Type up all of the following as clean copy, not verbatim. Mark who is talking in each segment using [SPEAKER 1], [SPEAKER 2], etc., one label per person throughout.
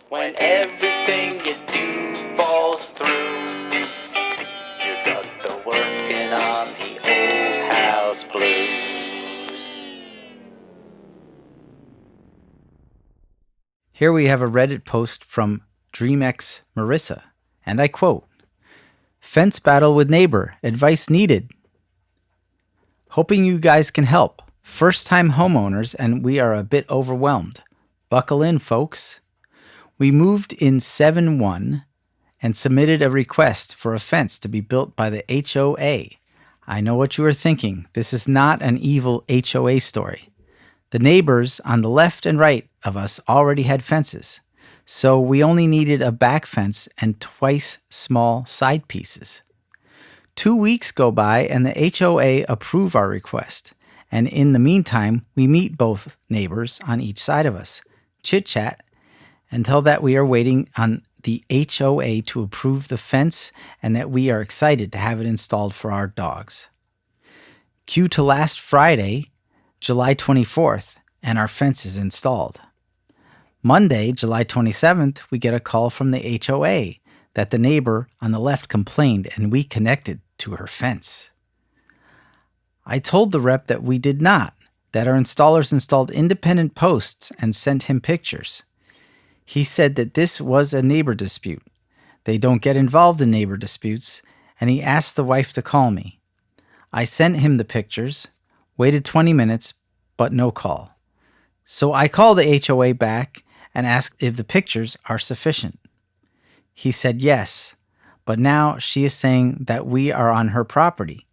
[SPEAKER 1] When everything you do falls through, you're done working on the old house blues.
[SPEAKER 2] Here we have a Reddit post from DreamX Marissa, and I quote, "Fence battle with neighbor, advice needed. Hoping you guys can help. First-time homeowners and we are a bit overwhelmed. Buckle in, folks. We moved in 7-1 and submitted a request for a fence to be built by the HOA. I know what you are thinking. This is not an evil HOA story. The neighbors on the left and right of us already had fences, so we only needed a back fence and twice small side pieces. 2 weeks go by and the HOA approve our request, and in the meantime, we meet both neighbors on each side of us, chit-chat, until that we are waiting on the HOA to approve the fence and that we are excited to have it installed for our dogs. Cue to last Friday, July 24th, and our fence is installed. Monday, July 27th, we get a call from the HOA that the neighbor on the left complained and we connected to her fence. I told the rep that we did not, that our installers installed independent posts and sent him pictures. He said that this was a neighbor dispute. They don't get involved in neighbor disputes, and he asked the wife to call me. I sent him the pictures, waited 20 minutes, but no call. So I called the HOA back and asked if the pictures are sufficient. He said yes, but now she is saying that we are on her property.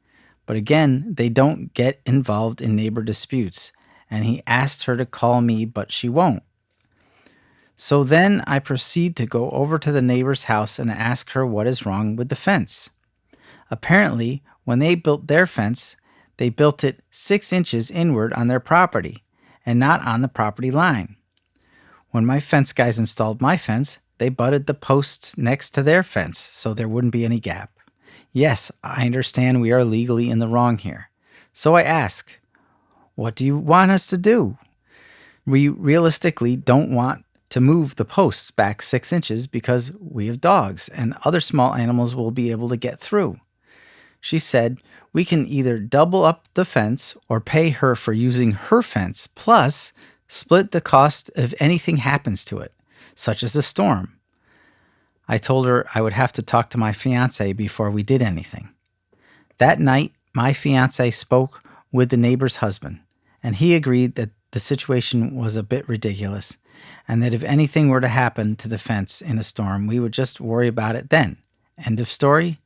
[SPEAKER 2] But again, they don't get involved in neighbor disputes, and he asked her to call me, but she won't. So then I proceed to go over to the neighbor's house and ask her what is wrong with the fence. Apparently, when they built their fence, they built it 6 inches inward on their property and not on the property line. When my fence guys installed my fence, they butted the posts next to their fence so there wouldn't be any gap. Yes, I understand we are legally in the wrong here. So I ask, what do you want us to do? We realistically don't want to move the posts back 6 inches because we have dogs and other small animals will be able to get through. She said, we can either double up the fence or pay her for using her fence, plus split the cost if anything happens to it, such as a storm. I told her I would have to talk to my fiance before we did anything. That night, my fiance spoke with the neighbor's husband, and he agreed that the situation was a bit ridiculous, and that if anything were to happen to the fence in a storm, we would just worry about it then. End of story?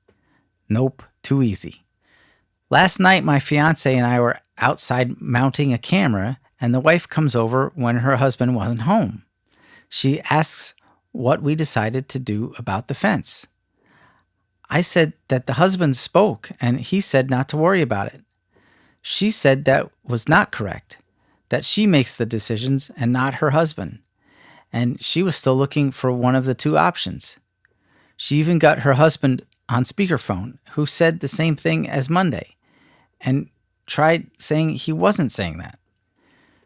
[SPEAKER 2] Nope, too easy. Last night, my fiance and I were outside mounting a camera, and the wife comes over when her husband wasn't home. She asks what we decided to do about the fence. I said that the husband spoke, and he said not to worry about it. She said that was not correct, that she makes the decisions and not her husband, and she was still looking for one of the two options. She even got her husband on speakerphone, who said the same thing as Monday, and tried saying he wasn't saying that.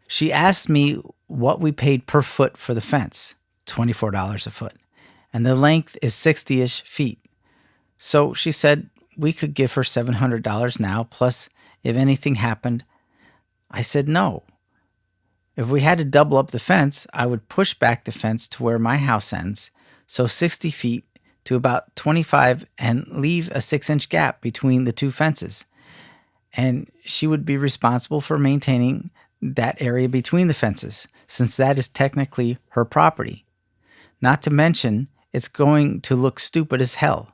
[SPEAKER 2] She asked me what we paid per foot for the fence, $24 a foot, and the length is 60-ish feet. So she said we could give her $700 now, plus if anything happened. I said no. If we had to double up the fence, I would push back the fence to where my house ends, so 60 feet to about 25, and leave a 6-inch gap between the two fences. And she would be responsible for maintaining that area between the fences, since that is technically her property. Not to mention, it's going to look stupid as hell.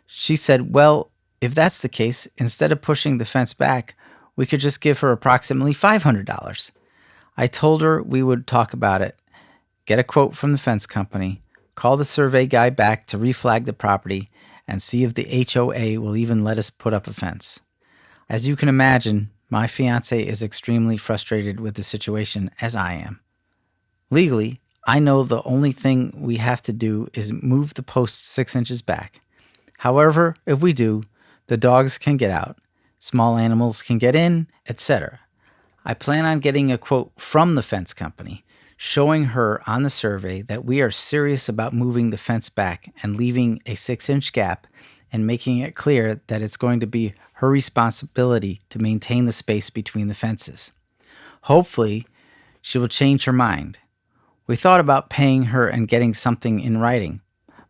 [SPEAKER 2] She said, well, if that's the case, instead of pushing the fence back, we could just give her approximately $500. I told her we would talk about it, get a quote from the fence company, call the survey guy back to reflag the property, and see if the HOA will even let us put up a fence. As you can imagine, my fiance is extremely frustrated with the situation, as I am. Legally, I know the only thing we have to do is move the posts 6 inches back. However, if we do, the dogs can get out, small animals can get in, etc. I plan on getting a quote from the fence company. showing her on the survey that we are serious about moving the fence back and leaving a 6-inch gap and making it clear that it's going to be her responsibility to maintain the space between the fences. Hopefully, she will change her mind. We thought about paying her and getting something in writing,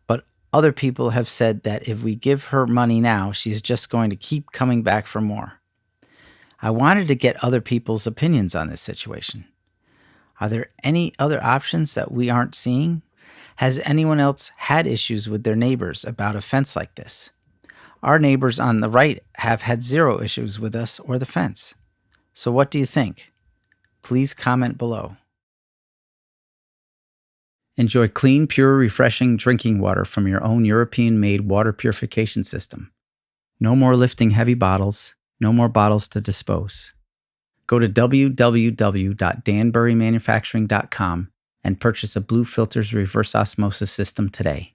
[SPEAKER 2] but other people have said that if we give her money now, she's just going to keep coming back for more. I wanted to get other people's opinions on this situation. Are there any other options that we aren't seeing? Has anyone else had issues with their neighbors about a fence like this? Our neighbors on the right have had zero issues with us or the fence. So what do you think? Please comment below. Enjoy clean, pure, refreshing drinking water from your own European-made water purification system. No more lifting heavy bottles, no more bottles to dispose. Go to www.danburymanufacturing.com and purchase a Blue Filters reverse osmosis system today.